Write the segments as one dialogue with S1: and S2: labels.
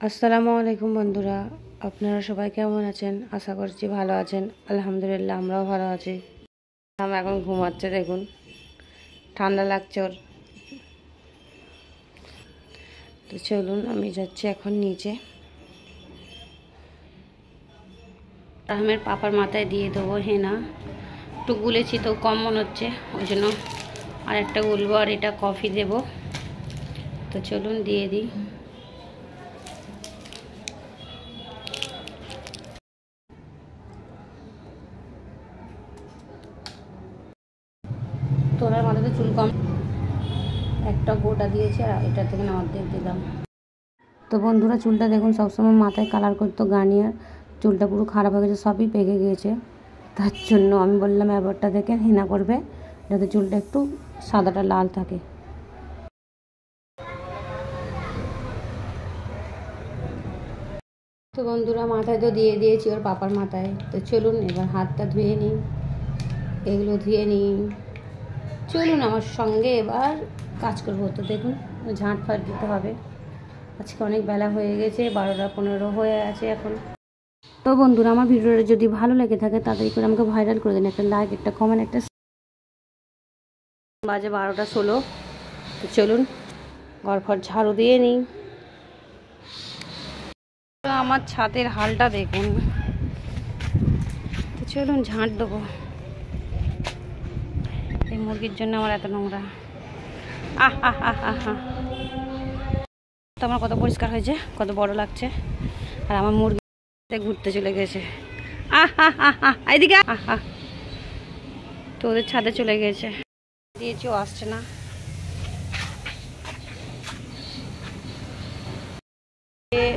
S1: আসসালামু আলাইকুম বন্ধুরা, আপনারা সবাই কেমন আছেন? আশা করছি ভালো আছেন। আলহামদুলিল্লাহ আমরাও ভালো আছি। আমি এখন ঘুমাচ্ছে, দেখুন ঠান্ডা লাগছে ওর। তো চলুন আমি যাচ্ছি এখন নিচে। রাহমের পাপার মাথায় দিয়ে দেবো হেনা। একটু গুলেছি তো কম মনে হচ্ছে, ওই জন্য আর একটা গুলবো, আর এটা কফি দেব। তো চলুন দিয়ে দিই। তোলার মাথাতে চুল কম, একটা গোটা দিয়েছে আর এটা থেকে না অর্ধেক দিলাম। তো বন্ধুরা চুলটা দেখুন, সবসময় মাথায় কালার করতো গার্নিয়ার, চুলটা পুরো খারাপ হয়ে গেছে, সবই পেকে গিয়েছে। তার জন্য আমি বললাম এবারটা থেকে হেনা করবে, যাতে চুলটা একটু সাদাটা লাল থাকে। তো বন্ধুরা মাথায় তো দিয়ে দিয়েছি ওর পাপার মাথায়। তো চলুন এবার হাতটা ধুয়ে নিই, এগুলো ধুয়ে নিই। চলুন আমার সঙ্গে এবার কাজ করবো। তো দেখুন ঝাঁট ফাট দিতে হবে, আজকে অনেক বেলা হয়ে গেছে, 12টা 15 হয়ে আছে এখন। তো বন্ধুরা আমার ভিডিওটা যদি ভালো লেগে থাকে তাড়াতাড়ি করে আমাকে ভাইরাল করে দিন, একটা লাইক, একটা কমেন্ট, একটা। বাজে 12টা 16। তো চলুন ঘর ফর ঝাড়ু দিয়ে নিই। আমার ছাদের হালটা দেখুন। তো চলুন ঝাঁট দেবো। এই মুরগির জন্য আমার এত নোংরা। তো আমার কত পরিষ্কার হয়েছে, কত বড় লাগছে। আর আমার মুরগি ঘুরতে চলে গেছে। এইদিকে তো ওদের ছাদে চলে গেছে, দিয়েছি ও আসছে না।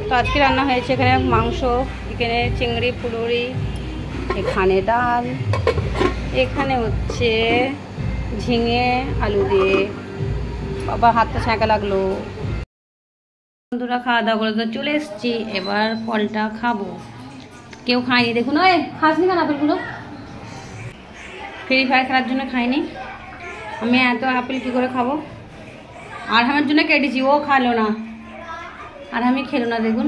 S1: তো আজকে রান্না হয়েছে এখানে মাংস, এখানে চিংড়ি ফুলুরি, এখানে ডাল, এখানে হচ্ছে ঝিঙে আলু দিয়ে। বাবা হাতটা ছ্যাঁকা লাগলো। বন্ধুরা খাওয়া দাওয়া করে তো চলে এসছি, এবার ফলটা খাবো। কেউ খায়নি দেখুন, ওই খাসনি কেন আপেলগুলো? ফ্রি ফায়ার খেলার জন্য খাইনি আমি, এত আপেল কী করে খাবো? আর আমার জন্য কেটেছি, ও খালো না আর আমি খেলো না। দেখুন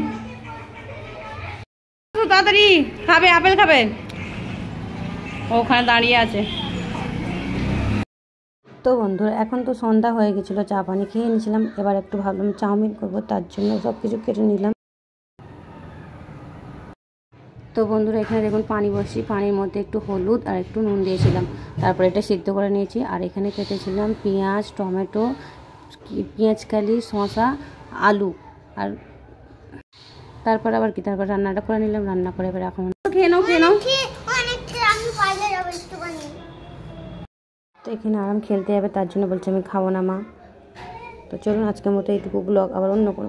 S1: তাড়াতাড়ি খাবে, আপেল খাবে, ওখানে দাঁড়িয়ে আছে। তো বন্ধুরা এখন তো সন্ধ্যা হয়ে গেছিলো, চা পানি খেয়ে নিয়েছিলাম। এবার একটু ভাবলাম চাউমিন করবো, তার জন্য সব কিছু কেটে নিলাম। তো বন্ধুরা এখানে দেখুন পানি বসি, পানির মধ্যে একটু হলুদ আর একটু নুন দিয়েছিলাম, তারপর এটা সিদ্ধ করে নিয়েছি। আর এখানে কেটেছিলাম পেঁয়াজ, টমেটো, পেঁয়াজকালি, শসা, আলু, আর তারপর আবার কি, তারপর রান্নাটা করে নিলাম। রান্না করে এবার এখন খেয়ে নাও, খেয়ে নাও। তো এখানে আরাম খেলতে যাবে, তার জন্য বলছে আমি খাবো না মা। তো চলুন আজকের মতো এইটুকু ব্লগ, আবার অন্য কোনো